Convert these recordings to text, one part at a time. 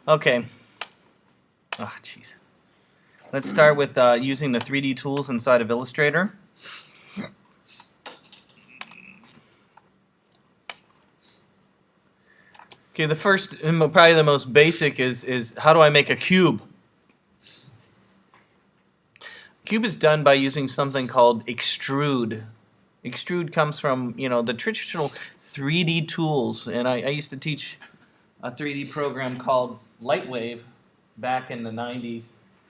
Okay. Ah, jeez. Let's start with using the 3D tools inside of Illustrator. Okay, the first and probably the most basic is how do I make a cube? Cube is done by using something called Extrude. Extrude comes from, the traditional 3D tools, and I used to teach a 3D program called Lightwave back in the 90s,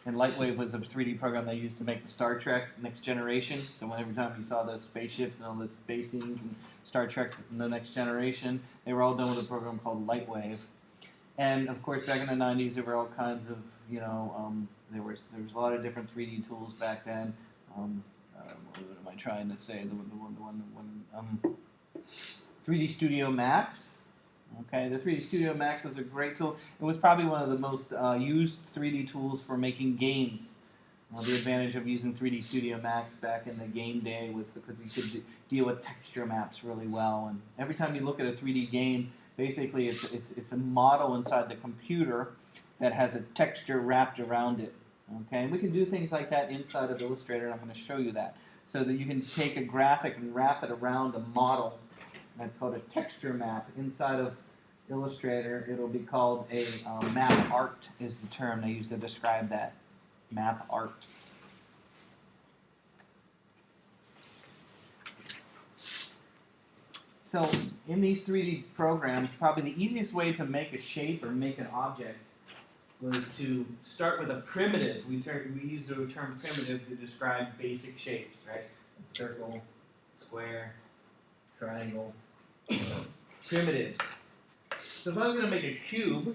and Lightwave was a 3D program they used to make the Star Trek Next Generation. So every time you saw the spaceships and all the space scenes and Star Trek The Next Generation, they were all done with a program called Lightwave. And of course, back in the 90s, there were all kinds of, there was a lot of different 3D tools back then. What am I trying to say? The one 3D Studio Max. Okay, the 3D Studio Max was a great tool. It was probably one of the most used 3D tools for making games. The advantage of using 3D Studio Max back in the game day was because you could deal with texture maps really well. And every time you look at a 3D game, basically it's a model inside the computer that has a texture wrapped around it. Okay, and we can do things like that inside of Illustrator, and I'm going to show you that. So that you can take a graphic and wrap it around a model. That's called a texture map. Inside of Illustrator, it'll be called a map art is the term they use to describe that. Map art. So in these 3D programs, probably the easiest way to make a shape or make an object was to start with a primitive. We use the term primitive to describe basic shapes, right? A circle, square, triangle, primitives. So if I was going to make a cube,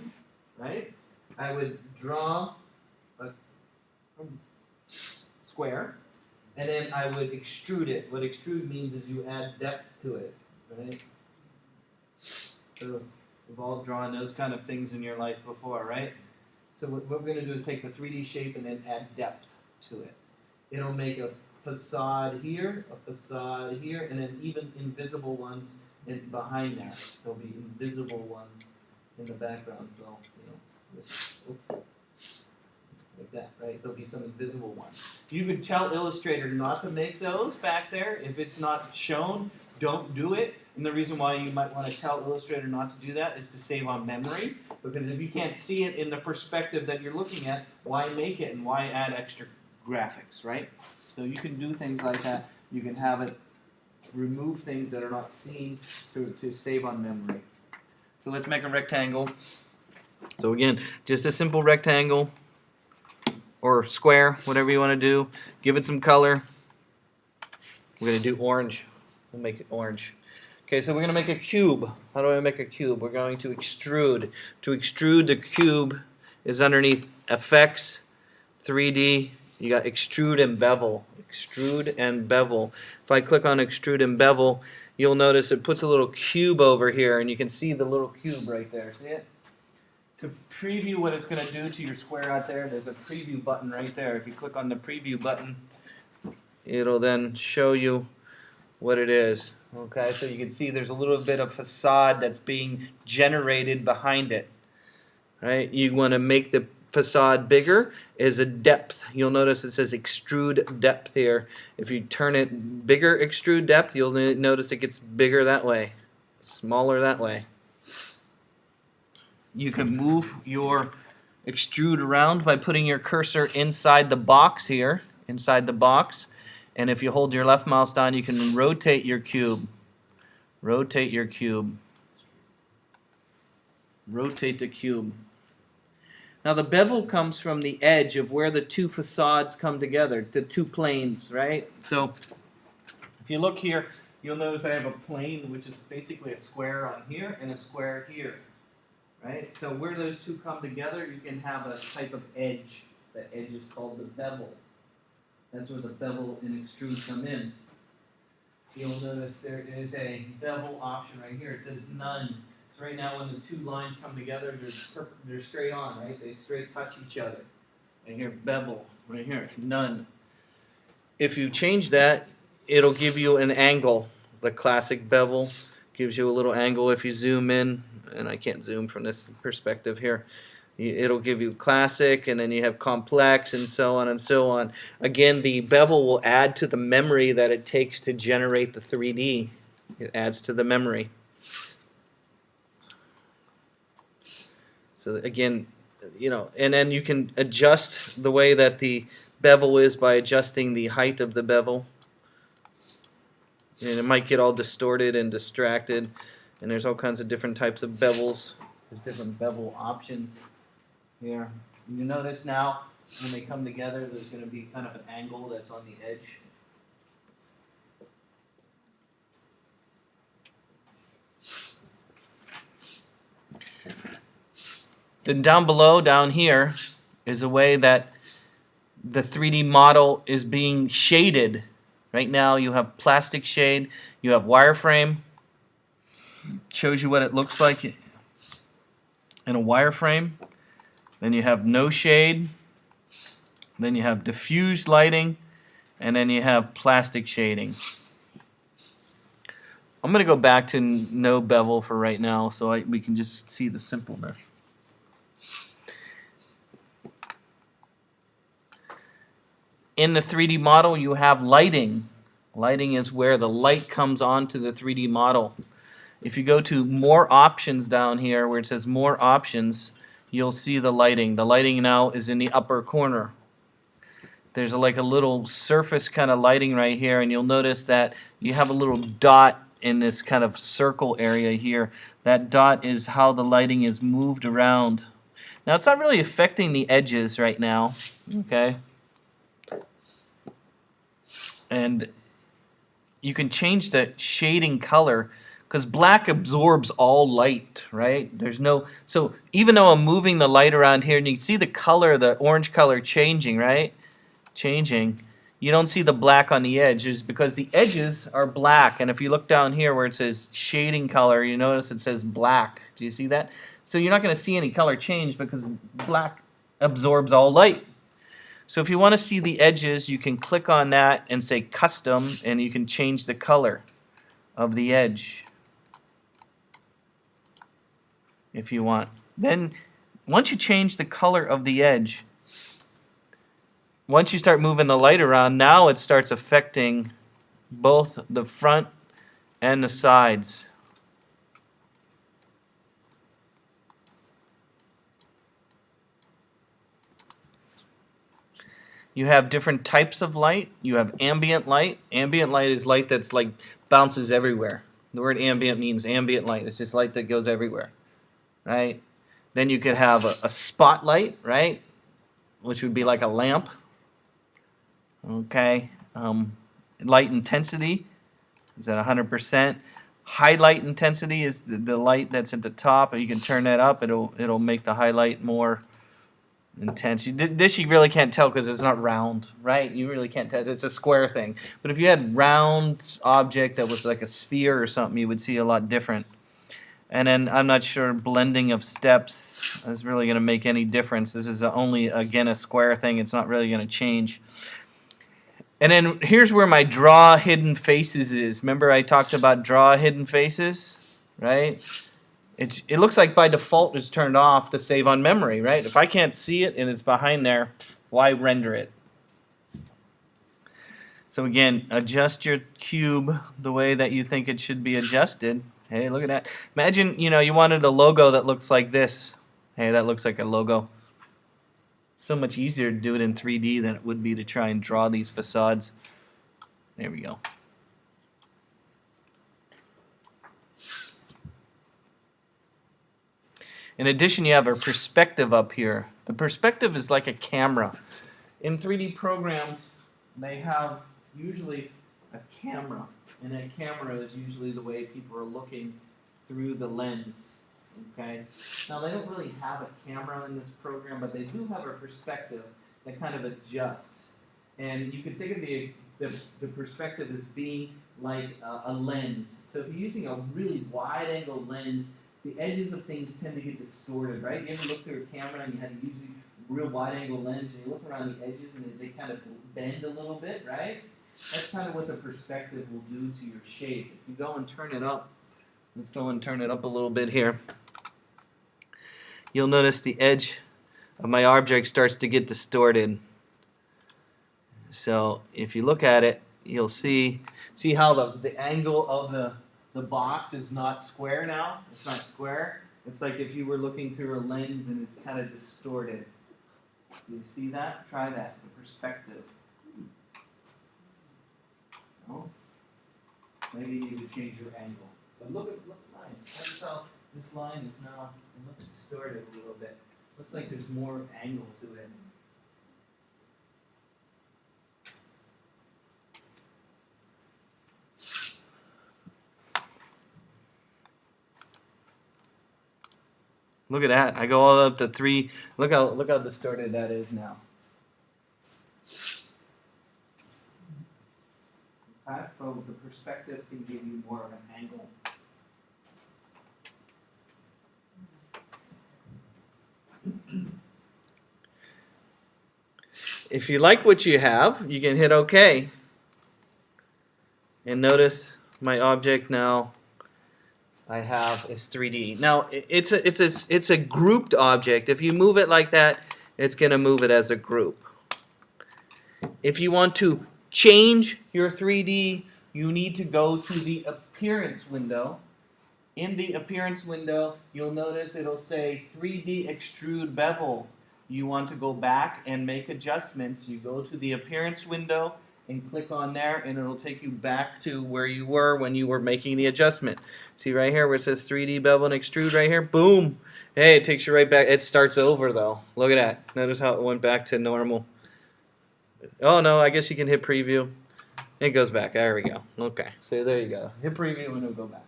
right, I would draw a square, and then I would extrude it. What extrude means is you add depth to it, right? So we've all drawn those kind of things in your life before, right? So what we're going to do is take the 3D shape and then add depth to it. It'll make a facade here, and then even invisible ones behind there. There'll be invisible ones in the background. So, like that, right? There'll be some invisible ones. You could tell Illustrator not to make those back there. If it's not shown, don't do it. And the reason why you might want to tell Illustrator not to do that is to save on memory. Because if you can't see it in the perspective that you're looking at, why make it and why add extra graphics, right? So you can do things like that. You can have it remove things that are not seen to save on memory. So let's make a rectangle. So again, just a simple rectangle or square, whatever you want to do. Give it some color. We're going to do orange. We'll make it orange. Okay, so we're going to make a cube. How do I make a cube? We're going to extrude. To extrude the cube is underneath Effects, 3D. You got Extrude and Bevel. Extrude and Bevel. If I click on Extrude and Bevel, you'll notice it puts a little cube over here, and you can see the little cube right there. See it? To preview what it's going to do to your square out there, there's a preview button right there. If you click on the preview button, it'll then show you what it is. Okay, so you can see there's a little bit of facade that's being generated behind it. Right? You want to make the facade bigger is a depth. You'll notice it says extrude depth here. If you turn it bigger extrude depth, you'll notice it gets bigger that way, smaller that way. You can move your extrude around by putting your cursor inside the box here, inside the box. And if you hold your left mouse down, you can rotate your cube. Rotate your cube. Rotate the cube. Now the bevel comes from the edge of where the two facades come together, the two planes, right? So if you look here, you'll notice I have a plane which is basically a square on here and a square here, right? So where those two come together, you can have a type of edge. That edge is called the bevel. That's where the bevel and extrude come in. You'll notice there is a bevel option right here. It says none. So right now when the two lines come together, they're straight on, right? They straight touch each other. And here, bevel, right here, none. If you change that, it'll give you an angle. The classic bevel gives you a little angle if you zoom in, and I can't zoom from this perspective here. It'll give you classic, and then you have complex, and so on and so on. Again, the bevel will add to the memory that it takes to generate the 3D. It adds to the memory. So again, and then you can adjust the way that the bevel is by adjusting the height of the bevel. And it might get all distorted and distracted, and there's all kinds of different types of bevels. There's different bevel options here. You notice now when they come together, there's going to be kind of an angle that's on the edge. Then down below, down here, is a way that the 3D model is being shaded. Right now you have plastic shade, you have wireframe. Shows you what it looks like in a wireframe. Then you have no shade. Then you have diffused lighting. And then you have plastic shading. I'm going to go back to no bevel for right now so we can just see the simpleness. In the 3D model, you have lighting. Lighting is where the light comes onto the 3D model. If you go to more options down here, where it says more options, you'll see the lighting. The lighting now is in the upper corner. There's like a little surface kind of lighting right here, and you'll notice that you have a little dot in this kind of circle area here. That dot is how the lighting is moved around. Now, it's not really affecting the edges right now, okay? And you can change the shading color because black absorbs all light, right? So even though I'm moving the light around here, and you can see the color, the orange color changing, right? Changing. You don't see the black on the edges because the edges are black. And if you look down here where it says shading color, you notice it says black. Do you see that? So you're not going to see any color change because black absorbs all light. So if you want to see the edges, you can click on that and say custom, and you can change the color of the edge if you want. Then once you change the color of the edge, once you start moving the light around, now it starts affecting both the front and the sides. You have different types of light. You have ambient light. Ambient light is light that's like bounces everywhere. The word ambient means ambient light. It's just light that goes everywhere, right? Then you could have a spotlight, right, which would be like a lamp. Okay. Light intensity is at 100%. Highlight intensity is the light that's at the top. You can turn that up. It'll make the highlight more intense. This you really can't tell because it's not round, right? You really can't tell. It's a square thing. But if you had round object that was like a sphere or something, you would see a lot different. And then I'm not sure blending of steps is really going to make any difference. This is only, again, a square thing. It's not really going to change. And then here's where my draw hidden faces is. Remember I talked about draw hidden faces, right? It looks like by default it's turned off to save on memory, right? If I can't see it and it's behind there, why render it? So again, adjust your cube the way that you think it should be adjusted. Hey, look at that. Imagine, you wanted a logo that looks like this. Hey, that looks like a logo. So much easier to do it in 3D than it would be to try and draw these facades. There we go. In addition, you have a perspective up here. The perspective is like a camera. In 3D programs, they have usually a camera, and that camera is usually the way people are looking through the lens. Okay. Now they don't really have a camera in this program, but they do have a perspective that kind of adjusts. And you can think of the perspective as being like a lens. So if you're using a really wide-angle lens, the edges of things tend to get distorted, right? You ever look through a camera and you had to use a real wide-angle lens, and you look around the edges and they kind of bend a little bit, right? That's kind of what the perspective will do to your shape. If you go and turn it up, let's go and turn it up a little bit here. You'll notice the edge of my object starts to get distorted. So if you look at it, you'll see how the angle of the box is not square now. It's not square. It's like if you were looking through a lens and it's kind of distorted. Do you see that? Try that, the perspective. No? Maybe you need to change your angle. But look line. Notice how this line is now, it looks distorted a little bit. Looks like there's more angle to it. Look at that. I go all up to 3. Look how distorted that is now. Okay, so the perspective can give you more of an angle. If you like what you have, you can hit OK. And notice my object now I have is 3D. Now it's a grouped object. If you move it like that, it's going to move it as a group. If you want to change your 3D, you need to go to the appearance window. In the appearance window, you'll notice it'll say 3D extrude bevel. You want to go back and make adjustments. You go to the appearance window and click on there, and it'll take you back to where you were when you were making the adjustment. See right here where it says 3D bevel and extrude right here? Boom! Hey, it takes you right back. It starts over though. Look at that. Notice how it went back to normal. Oh no, I guess you can hit preview. It goes back. There we go. Okay, so there you go. Hit preview and it'll go back.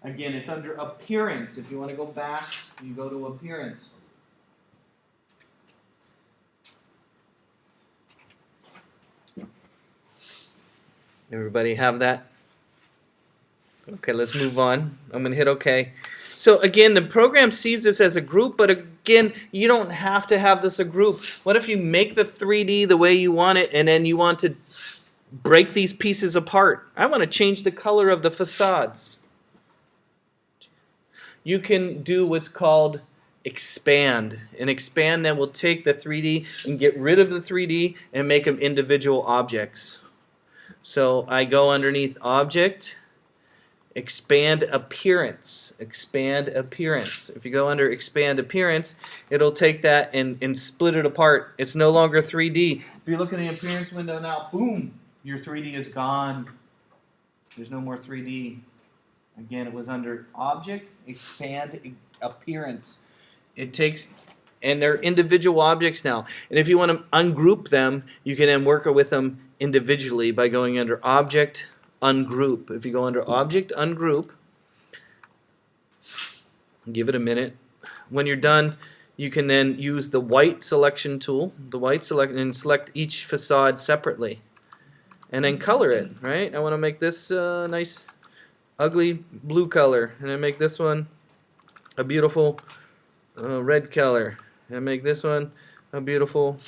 Again, it's under appearance. If you want to go back, you go to appearance. Everybody have that? Okay, let's move on. I'm going to hit OK. So again, the program sees this as a group, but again, you don't have to have this a group. What if you make the 3D the way you want it, and then you want to break these pieces apart? I want to change the color of the facades. You can do what's called expand. And expand then will take the 3D and get rid of the 3D and make them individual objects. So I go underneath Object, Expand Appearance. Expand Appearance. If you go under Expand Appearance, it'll take that and split it apart. It's no longer 3D. If you look in the Appearance window now, boom, your 3D is gone. There's no more 3D. Again, it was under Object, Expand Appearance. It takes, and they're individual objects now. And if you want to ungroup them, you can then work with them individually by going under Object, Ungroup. If you go under Object, Ungroup, give it a minute. When you're done, you can then use the white selection tool, and select each facade separately. And then color it, right? I want to make this nice, ugly blue color. And I make this one a beautiful red color. And I make this one a beautiful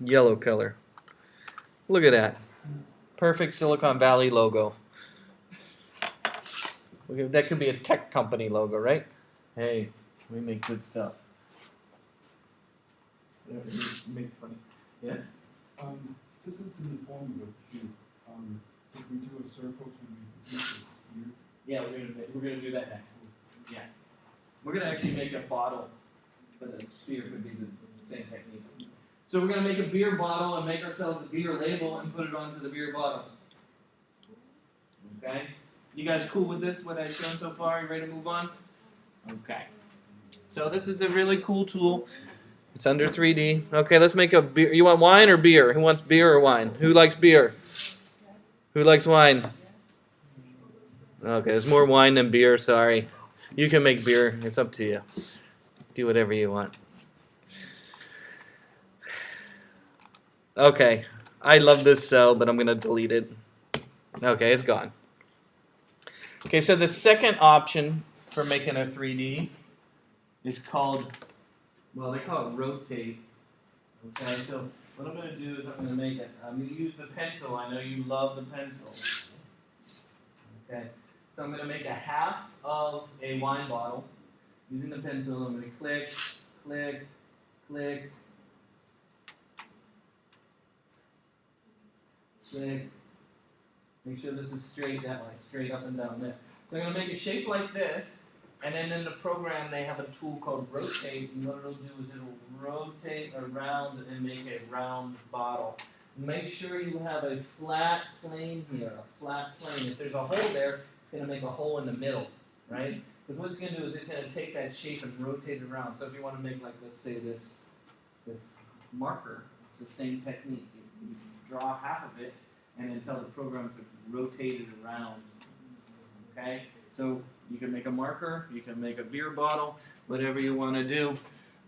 yellow color. Look at that. Perfect Silicon Valley logo. That could be a tech company logo, right? Hey, we make good stuff. Make funny. Yes? This is in the form of a cube. If we do a circle, can we make a sphere? Yeah, we're gonna do that next. Yeah. We're gonna actually make a bottle, but a sphere could be the same technique. So we're going to make a beer bottle and make ourselves a beer label and put it onto the beer bottle. Okay? You guys cool with this, what I've shown so far? You ready to move on? Okay. So this is a really cool tool. It's under 3D. Okay, let's make a beer. You want wine or beer? Who wants beer or wine? Who likes beer? Who likes wine? Okay, there's more wine than beer, sorry. You can make beer. It's up to you. Do whatever you want. Okay, I love this cell, but I'm going to delete it. Okay, it's gone. Okay, so the second option for making a 3D is called, well, they call it rotate. Okay, so what I'm going to do is I'm going to use the pencil. I know you love the pencil. Okay, so I'm going to make a half of a wine bottle using the pencil. I'm going to click, click, click, click. Make sure this is straight that way, straight up and down there. So I'm going to make a shape like this, and then in the program they have a tool called rotate, and what it'll do is it'll rotate around and make a round bottle. Make sure you have a flat plane here, a flat plane. If there's a hole there, it's going to make a hole in the middle, right? Because what it's going to do is it's going to take that shape and rotate it around. So if you want to make, like, let's say this marker, it's the same technique. You draw half of it, and then tell the program to rotate it around. Okay? So you can make a marker, you can make a beer bottle, whatever you want to do.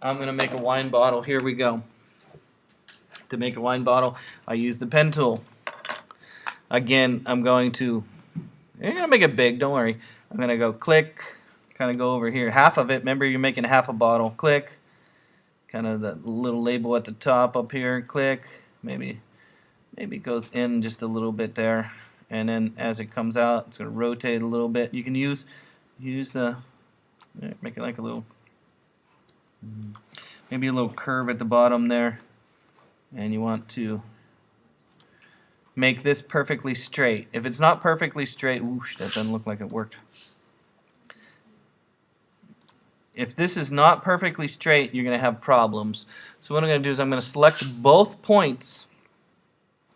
I'm going to make a wine bottle. Here we go. To make a wine bottle, I use the pen tool. Again, you're going to make it big, don't worry. I'm going to go click, kind of go over here. Half of it, remember you're making half a bottle. Click, kind of the little label at the top up here. Click, maybe it goes in just a little bit there. And then as it comes out, it's going to rotate a little bit. You can use the, make it like a little, maybe a little curve at the bottom there. And you want to make this perfectly straight. If it's not perfectly straight, whoosh, that doesn't look like it worked. If this is not perfectly straight, you're going to have problems. So what I'm going to do is I'm going to select both points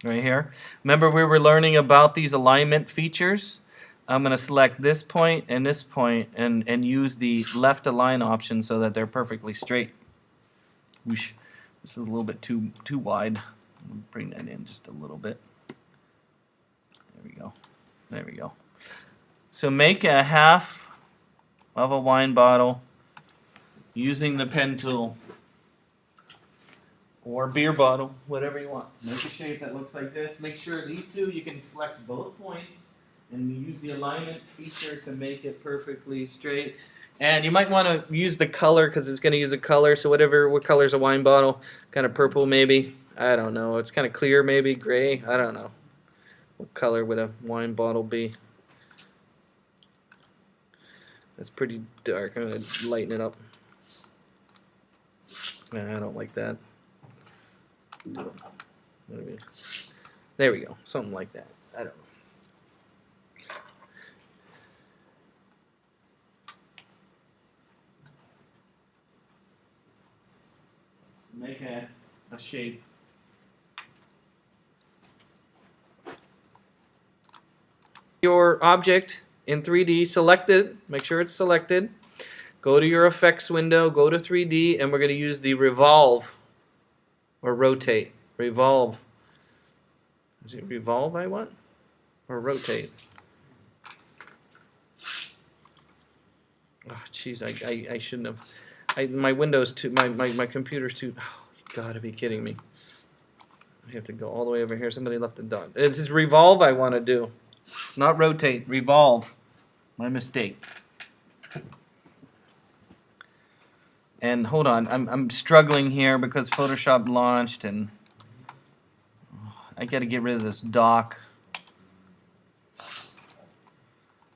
right here. Remember we were learning about these alignment features? I'm going to select this point and use the left align option so that they're perfectly straight. Whoosh. This is a little bit too wide. I'll bring that in just a little bit. There we go. There we go. So make a half of a wine bottle using the pen tool or beer bottle, whatever you want. Make a shape that looks like this. Make sure these two, you can select both points and use the alignment feature to make it perfectly straight. And you might want to use the color because it's going to use a color. So what color is a wine bottle? Kind of purple maybe. I don't know. It's kind of clear maybe, gray. I don't know. What color would a wine bottle be? That's pretty dark. I'm going to lighten it up. I don't like that. There we go. Something like that. I don't know. Make a shape. Your object in 3D, select it, make sure it's selected. Go to your effects window, go to 3D, and we're going to use the revolve or rotate. Revolve. Is it revolve I want? Or rotate? Oh, jeez, I shouldn't have. My window's too, my computer's too, oh, you gotta be kidding me. I have to go all the way over here. Somebody left a dot. This is revolve I want to do. Not rotate, revolve. My mistake. And hold on, I'm struggling here because Photoshop launched and I gotta get rid of this dock.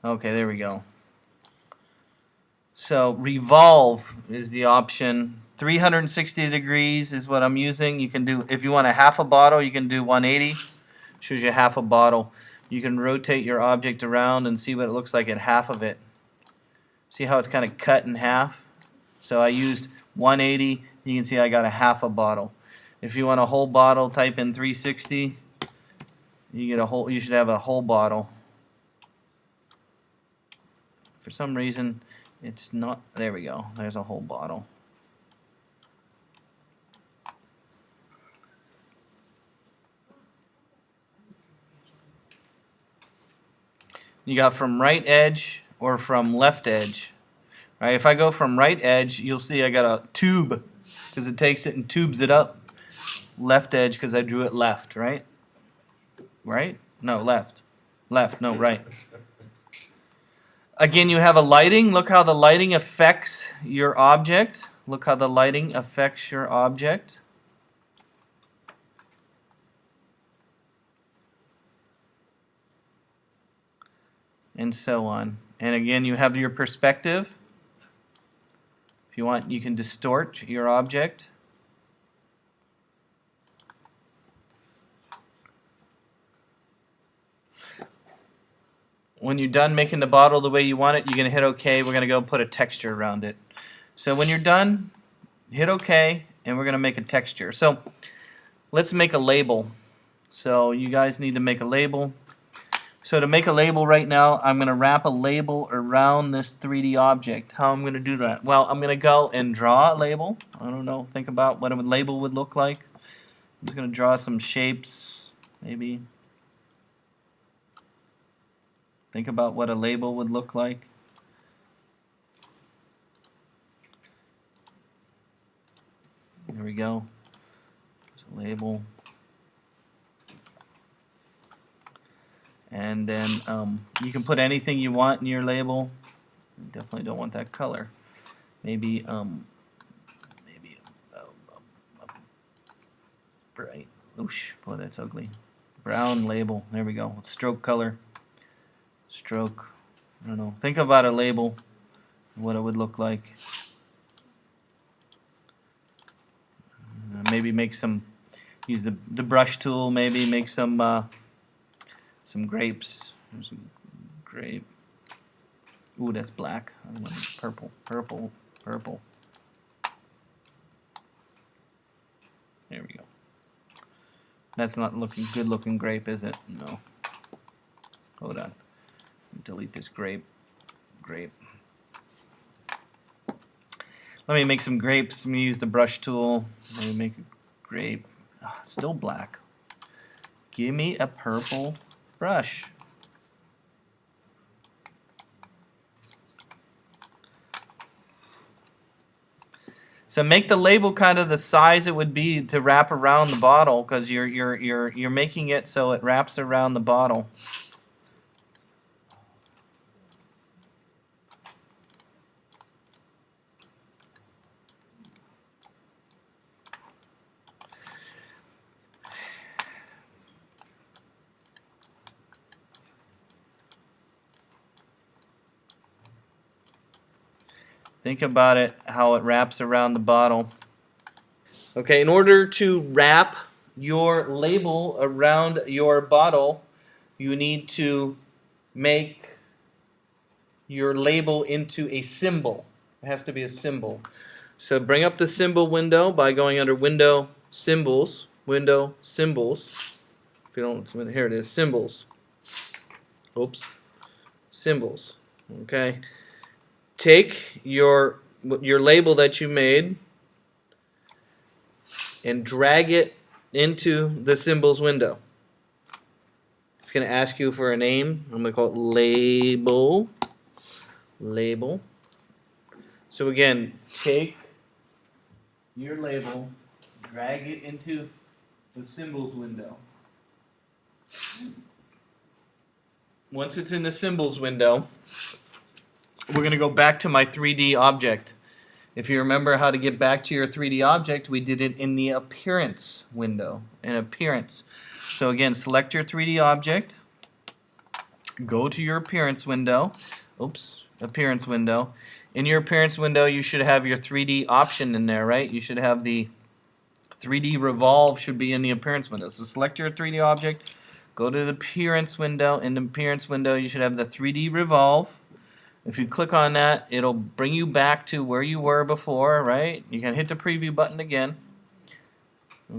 Okay, there we go. So revolve is the option. 360 degrees is what I'm using. You can do, if you want a half a bottle, you can do 180. Shows you half a bottle. You can rotate your object around and see what it looks like at half of it. See how it's kind of cut in half? So I used 180. You can see I got a half a bottle. If you want a whole bottle, type in 360. You get a whole. You should have a whole bottle. For some reason, it's not. There we go. There's a whole bottle. You got from right edge or from left edge. Right? If I go from right edge, you'll see I got a tube because it takes it and tubes it up. Left edge because I drew it left, right? Right? No, left. Left, no, right. Again, you have a lighting. Look how the lighting affects your object. Look how the lighting affects your object. And so on. And again, you have your perspective. If you want, you can distort your object. When you're done making the bottle the way you want it, you're going to hit OK. We're going to go put a texture around it. So when you're done, hit OK, and we're going to make a texture. So let's make a label. So you guys need to make a label. So to make a label right now, I'm going to wrap a label around this 3D object. How I'm going to do that? Well, I'm going to go and draw a label. I don't know. Think about what a label would look like. I'm just going to draw some shapes, maybe. Think about what a label would look like. There we go. There's a label. And then you can put anything you want in your label. You definitely don't want that color. Maybe maybe a bright. Oosh, boy, that's ugly. Brown label. There we go. Stroke color. Stroke. I don't know. Think about a label. What it would look like. Maybe make some. Use the brush tool. Maybe make some grapes. There's some grape. Ooh, that's black. I want purple, purple, purple. There we go. That's not looking good looking grape, is it? No. Hold on. Delete this grape. Grape. Let me make some grapes. Let me use the brush tool. Let me make a grape. Oh, still black. Give me a purple brush. So make the label kind of the size it would be to wrap around the bottle, because you're making it so it wraps around the bottle. Think about it, how it wraps around the bottle. Okay, in order to wrap your label around your bottle, you need to make your label into a symbol. It has to be a symbol. So bring up the symbol window by going under Window, Symbols, Window, Symbols. If you don't, here it is, Symbols. Oops, Symbols. Okay. Take your label that you made and drag it into the symbols window. It's going to ask you for a name. I'm going to call it label. Label. So again, take your label, drag it into the symbols window. Once it's in the symbols window, we're going to go back to my 3D object. If you remember how to get back to your 3D object, we did it in the Appearance window. In Appearance. So again, select your 3D object. Go to your Appearance window. Oops, Appearance window. In your Appearance window, you should have your 3D option in there, right? You should have the 3D Revolve should be in the Appearance window. So select your 3D object. Go to the Appearance window. In the Appearance window, you should have the 3D Revolve. If you click on that, it'll bring you back to where you were before, right? You can hit the preview button again.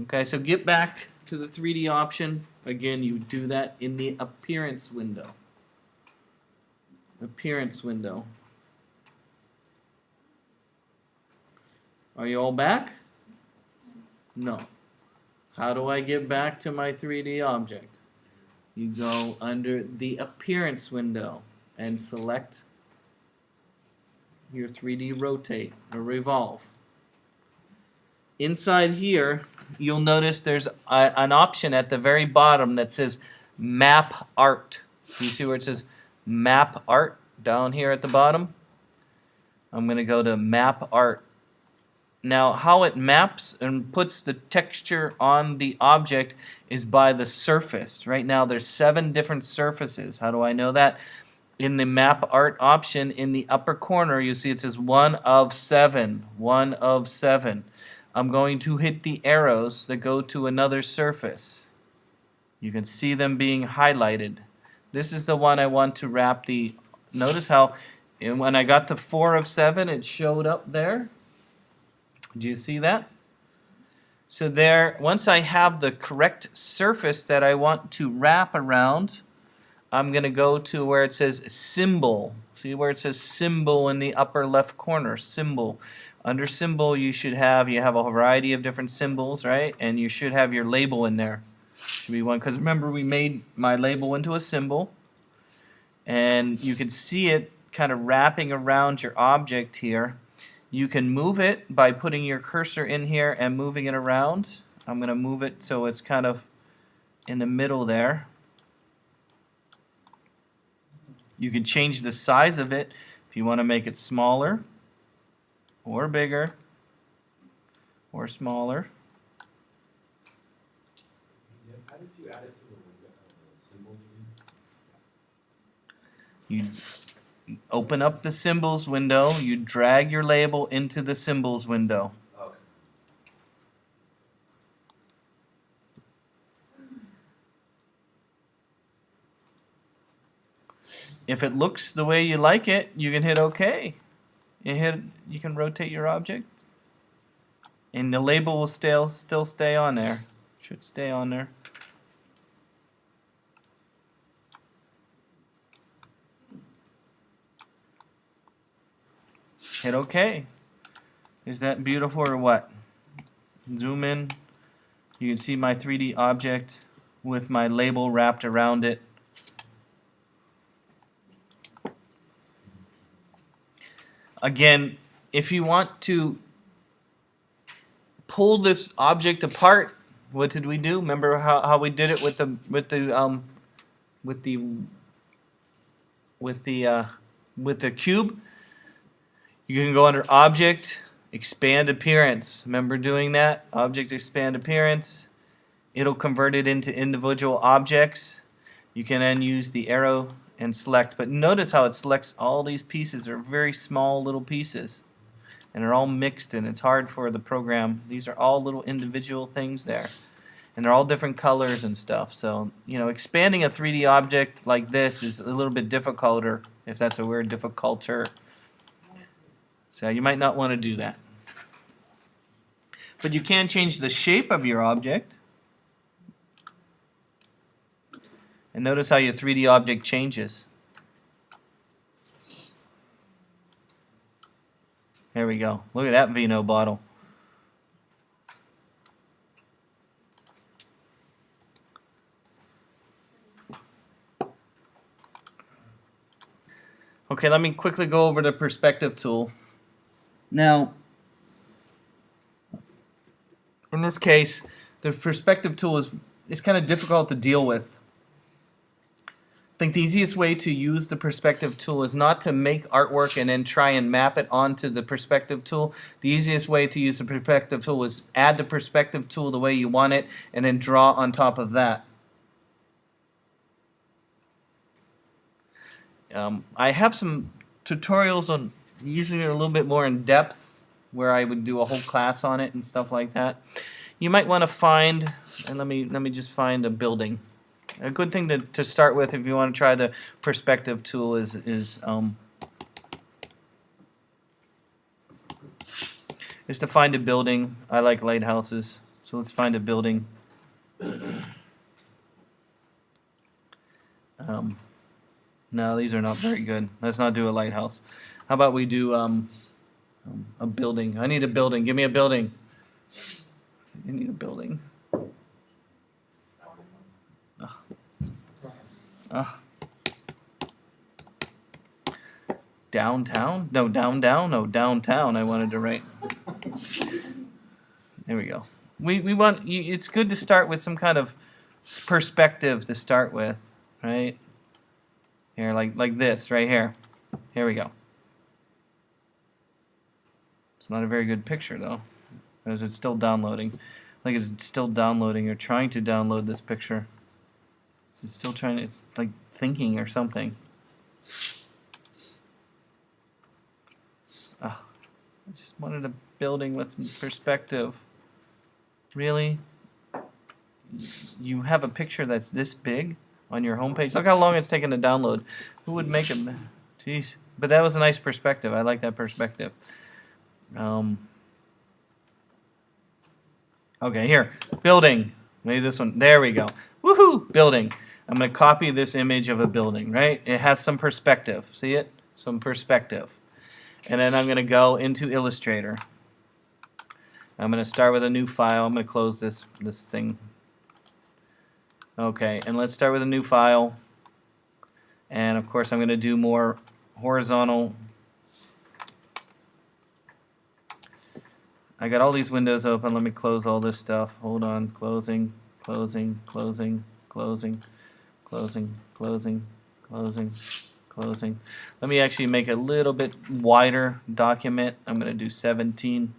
Okay, so get back to the 3D option. Again, you do that in the Appearance window. Appearance window. Are you all back? No. How do I get back to my 3D object? You go under the Appearance window and select your 3D rotate or revolve. Inside here, you'll notice there's an option at the very bottom that says Map Art. You see where it says Map Art down here at the bottom? I'm going to go to Map Art. Now, how it maps and puts the texture on the object is by the surface. Right now, there's 7 different surfaces. How do I know that? in the map art option in the upper corner, you see it says 1 of 7. 1 of 7. I'm going to hit the arrows that go to another surface. You can see them being highlighted. This is the one I want to wrap the... Notice how when I got to 4 of 7, it showed up there. Do you see that? So there, once I have the correct surface that I want to wrap around, I'm going to go to where it says symbol. See where it says symbol in the upper left corner, symbol. Under symbol you have a variety of different symbols, right? And you should have your label in there. Should be one, because remember we made my label into a symbol. And you can see it kind of wrapping around your object here. You can move it by putting your cursor in here and moving it around. I'm going to move it so it's kind of in the middle there. You can change the size of it if you want to make it smaller or bigger or smaller. How did you add it to the symbol? You open up the symbols window, you drag your label into the symbols window. Okay. If it looks the way you like it, you can hit OK. You can rotate your object, and the label will still stay on there. Should stay on there. Hit OK. Is that beautiful or what? Zoom in. You can see my 3D object with my label wrapped around it. Again, if you want to pull this object apart, what did we do? Remember how we did it with the cube? You can go under Object, Expand Appearance. Remember doing that? Object, Expand Appearance. It'll convert it into individual objects. You can then use the arrow and select. But notice how it selects all these pieces. They're very small little pieces. And they're all mixed, and it's hard for the program. These are all little individual things there. And they're all different colors and stuff. So, expanding a 3D object like this is a little bit difficulter, if that's a word, difficulter. So you might not want to do that. But you can change the shape of your object. And notice how your 3D object changes. There we go. Look at that vino bottle. Okay, let me quickly go over the perspective tool. Now, in this case, the perspective tool is kind of difficult to deal with. I think the easiest way to use the perspective tool is not to make artwork and then try and map it onto the perspective tool. The easiest way to use the perspective tool is add the perspective tool the way you want it and then draw on top of that. I have some tutorials on usually a little bit more in depth where I would do a whole class on it and stuff like that. You might want to find, and let me just find a building. A good thing to start with if you want to try the perspective tool is to find a building. I like lighthouses, so let's find a building. No, these are not very good. Let's not do a lighthouse. How about we do a building? I need a building. Give me a building. You need a building. Downtown? No, down. No, downtown. I wanted to write. There we go. We want. It's good to start with some kind of perspective to start with, right? Here, like this, right here. Here we go. It's not a very good picture though, because it's still downloading. Like it's still downloading or trying to download this picture. It's still trying to. It's like thinking or something. Oh, I just wanted a building with some perspective. Really? You have a picture that's this big on your homepage? Look how long it's taken to download. Who would make it? Jeez. But that was a nice perspective. I like that perspective. Okay, here. Building. Maybe this one. There we go. Woohoo! Building. I'm going to copy this image of a building, right? It has some perspective. See it? Some perspective. And then I'm going to go into Illustrator. I'm going to start with a new file. I'm going to close this thing. Okay, and let's start with a new file. And of course I'm going to do more horizontal. I got all these windows open. Let me close all this stuff. Hold on. Closing, closing, closing, closing, closing, closing, closing, closing. Let me actually make a little bit wider document. I'm going to do 17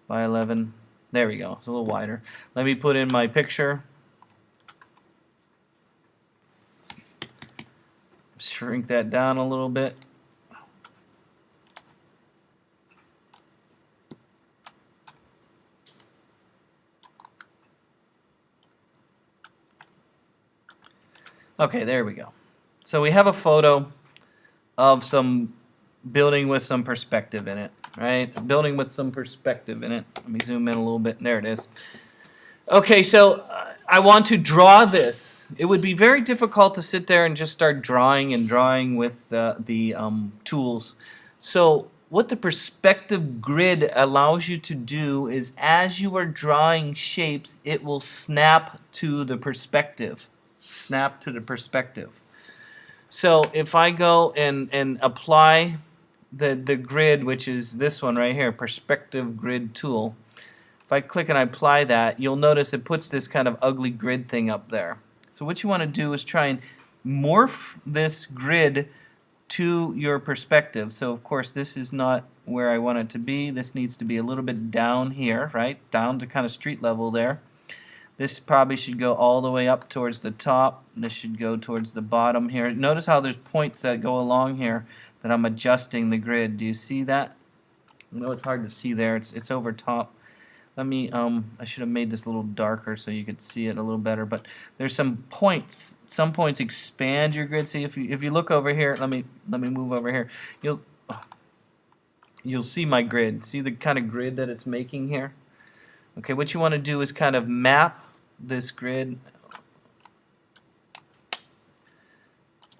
by 11. There we go. It's a little wider. Let me put in my picture. Shrink that down a little bit. Okay, there we go. So we have a photo of some building with some perspective in it, right? A building with some perspective in it. Let me zoom in a little bit. There it is. Okay, so I want to draw this. It would be very difficult to sit there and just start drawing and drawing with the tools. So what the perspective grid allows you to do is as you are drawing shapes, it will snap to the perspective. Snap to the perspective. So if I go and apply the grid, which is this one right here, perspective grid tool, if I click and I apply that, you'll notice it puts this kind of ugly grid thing up there. So what you want to do is try and morph this grid to your perspective. So of course this is not where I want it to be. This needs to be a little bit down here, right? Down to kind of street level there. This probably should go all the way up towards the top. This should go towards the bottom here. Notice how there's points that go along here that I'm adjusting the grid. Do you see that? I know it's hard to see there. It's over top. Let me I should have made this a little darker so you could see it a little better, but there's some points. Some points expand your grid. See if you look over here, let me move over here. You'll see my grid. See the kind of grid that it's making here? Okay, what you want to do is kind of map this grid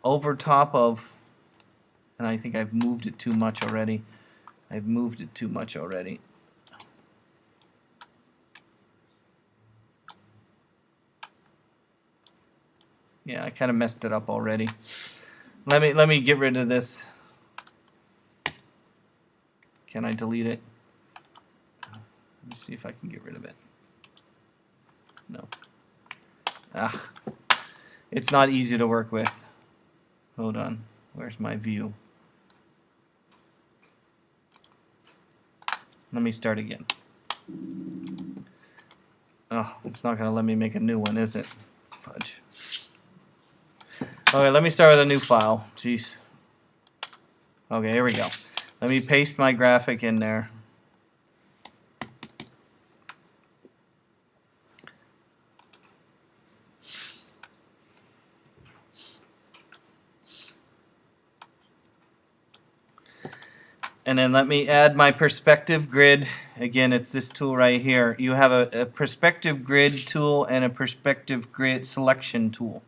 over top of, and I think I've moved it too much already. I've moved it too much already. Yeah, I kind of messed it up already. Let me get rid of this. Can I delete it? Let me see if I can get rid of it. No. Ah, it's not easy to work with. Hold on. Where's my view? Let me start again. Oh, it's not going to let me make a new one, is it? Fudge. Okay, let me start with a new file. Jeez. Okay, here we go. Let me paste my graphic in there. And then let me add my perspective grid. Again, it's this tool right here. You have a perspective grid tool and a perspective grid selection tool.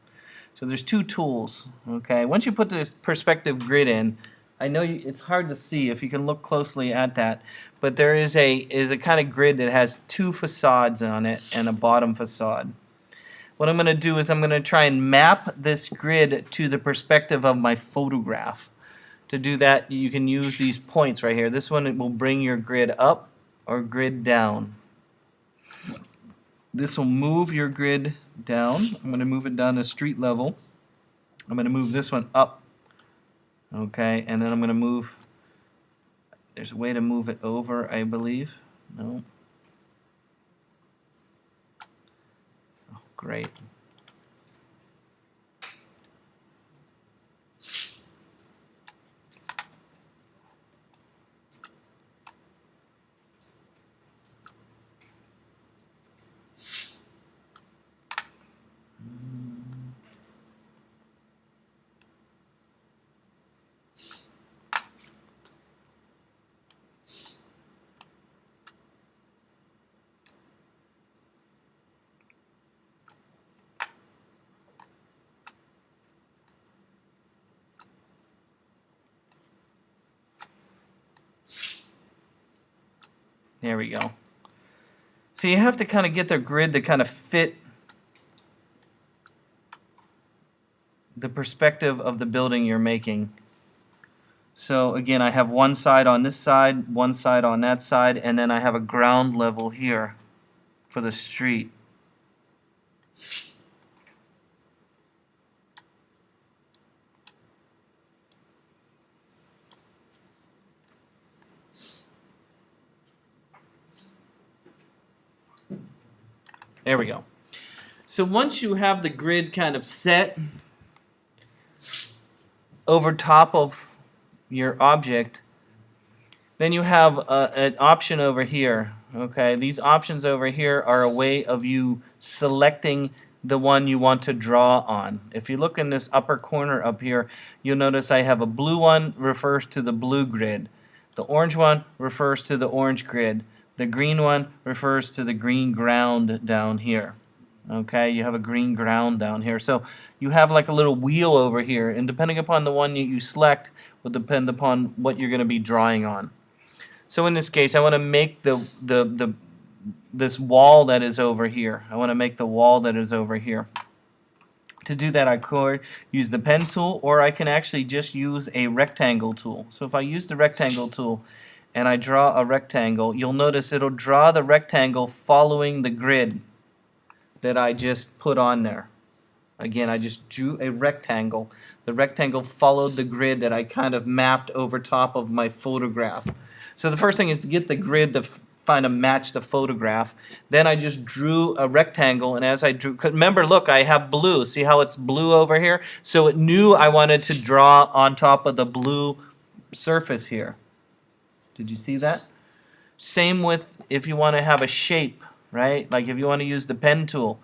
So there's two tools. Okay. Once you put this perspective grid in, I know it's hard to see if you can look closely at that, but there is a kind of grid that has two facades on it and a bottom facade. What I'm going to do is I'm going to try and map this grid to the perspective of my photograph. To do that, you can use these points right here. This one will bring your grid up or grid down. This will move your grid down. I'm going to move it down to street level. I'm going to move this one up. Okay, and then I'm going to move, there's a way to move it over, I believe. No. Oh, great. There we go. So you have to kind of get the grid to kind of fit the perspective of the building you're making. So again, I have one side on this side, one side on that side, and then I have a ground level here for the street. There we go. So once you have the grid kind of set over top of your object, then you have an option over here. Okay, these options over here are a way of you selecting the one you want to draw on. If you look in this upper corner up here, you'll notice I have a blue one refers to the blue grid. The orange one refers to the orange grid. The green one refers to the green ground down here. Okay, you have a green ground down here. So you have like a little wheel over here, and depending upon the one you select will depend upon what you're going to be drawing on. So in this case, I want to make this wall that is over here. I want to make the wall that is over here. To do that, I could use the pen tool, or I can actually just use a rectangle tool. So if I use the rectangle tool and I draw a rectangle, you'll notice it'll draw the rectangle following the grid that I just put on there. Again, I just drew a rectangle. The rectangle followed the grid that I kind of mapped over top of my photograph. So the first thing is to get the grid to find a match the photograph. Then I just drew a rectangle, and as I drew, remember, look, I have blue. See how it's blue over here? So it knew I wanted to draw on top of the blue surface here. Did you see that? Same with if you want to have a shape, right? Like if you want to use the pen tool,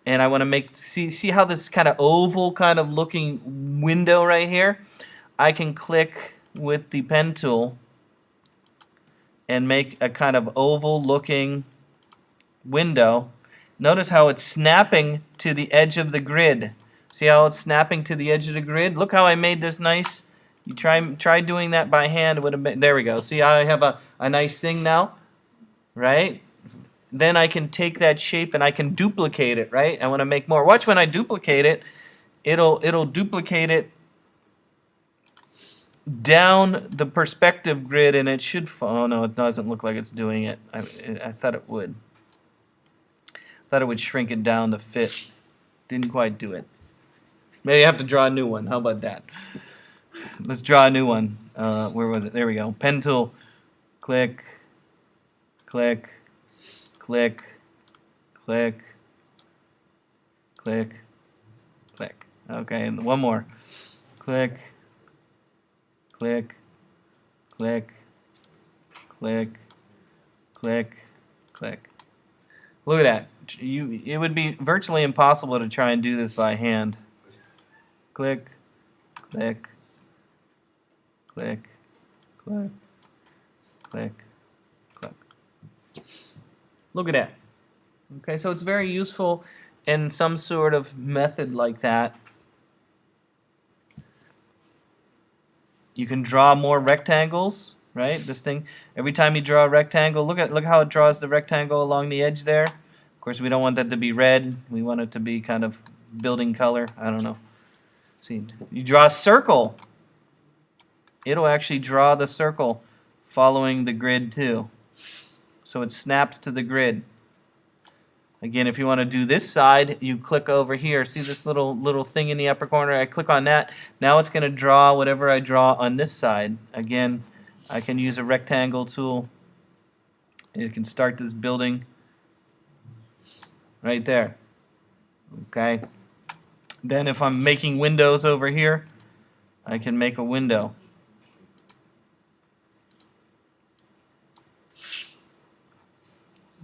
and I want to make, see how this kind of oval kind of looking window right here? I can click with the pen tool and make a kind of oval looking window. Notice how it's snapping to the edge of the grid. See how it's snapping to the edge of the grid? Look how I made this nice. You try doing that by hand. It would have been, there we go. See how I have a nice thing now, right? Then I can take that shape and I can duplicate it, right? I want to make more. Watch when I duplicate it, it'll duplicate it down the perspective grid, and it should fall. Oh no, it doesn't look like it's doing it. I thought it would. I thought it would shrink it down to fit. Didn't quite do it. Maybe I have to draw a new one. How about that? Let's draw a new one. Where was it? There we go. Pen tool. Click. Click. Click. Click. Click. Click. Okay, and one more. Click. Click. Click. Click. Click. Click. Look at that. It would be virtually impossible to try and do this by hand. Click. Click. Click. Click. Click. Click. Look at that. Okay, so it's very useful in some sort of method like that. You can draw more rectangles, right? This thing, every time you draw a rectangle, look how it draws the rectangle along the edge there. Of course, we don't want that to be red. We want it to be kind of building color. I don't know. See, you draw a circle. It'll actually draw the circle following the grid too. So it snaps to the grid. Again, if you want to do this side, you click over here. See this little thing in the upper corner? I click on that. Now it's going to draw whatever I draw on this side. Again, I can use a rectangle tool. It can start this building right there. Okay. Then if I'm making windows over here, I can make a window.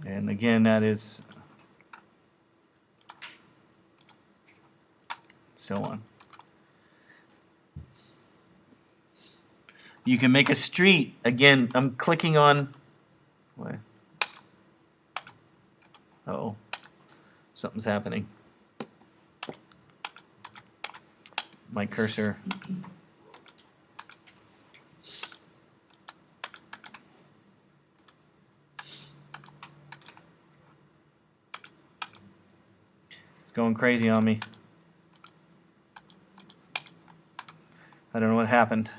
And again, that is so on. You can make a street. Again, I'm clicking on. Why? Uh-oh. Something's happening. My cursor. It's going crazy on me. I don't know what happened.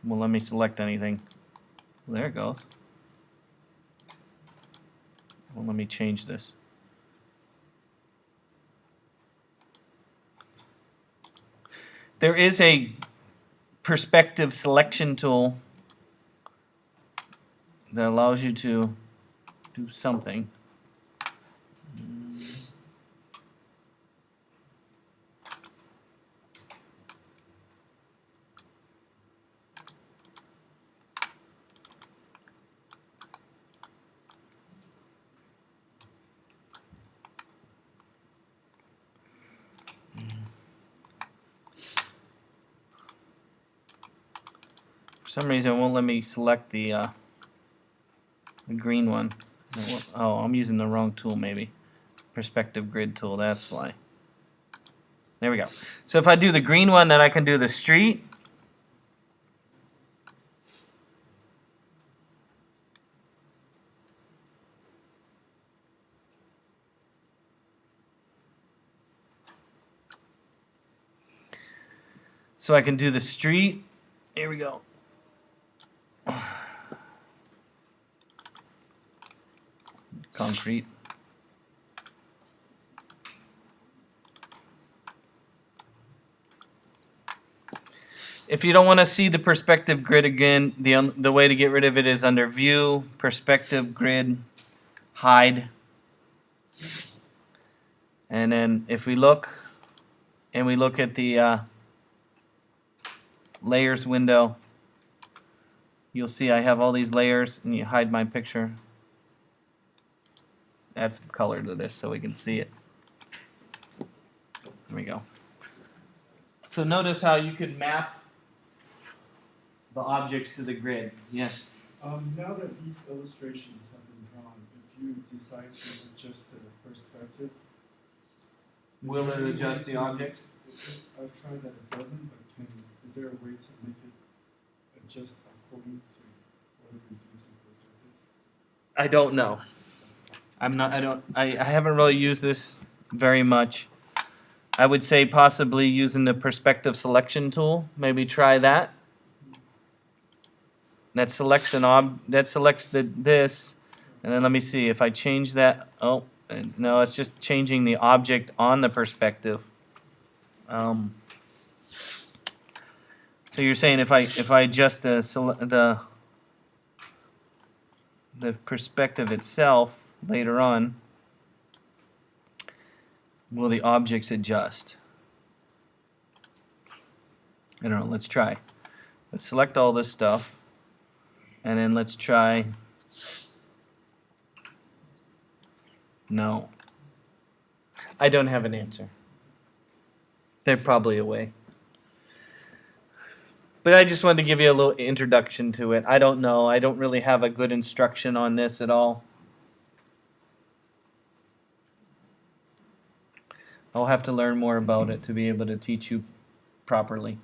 Won't let me select anything. Well, there it goes. Well, let me change this. There is a perspective selection tool that allows you to do something. For some reason, it won't let me select the green one. Oh, I'm using the wrong tool maybe. Perspective grid tool, that's why. There we go. So if I do the green one, then I can do the street. So I can do the street. Here we go. Concrete. If you don't want to see the perspective grid again, the way to get rid of it is under View, Perspective Grid, Hide. And then if we look, and we look at the layers window, you'll see I have all these layers, and you hide my picture. Add some color to this so we can see it. There we go. So notice how you could map the objects to the grid. Yes. Now that these illustrations have been drawn, if you decide to adjust the perspective, Will it adjust the objects? I've tried that it doesn't, but is there a way to make it adjust according to whatever you do in perspective? I don't know. I haven't really used this very much. I would say possibly using the perspective selection tool. Maybe try that. That selects this, and then let me see if I change that. Oh, no, it's just changing the object on the perspective. So you're saying if I adjust the perspective itself later on, will the objects adjust? I don't know. Let's try. Let's select all this stuff. And then let's try. No. I don't have an answer. They're probably away. But I just wanted to give you a little introduction to it. I don't know. I don't really have a good instruction on this at all. I'll have to learn more about it to be able to teach you properly.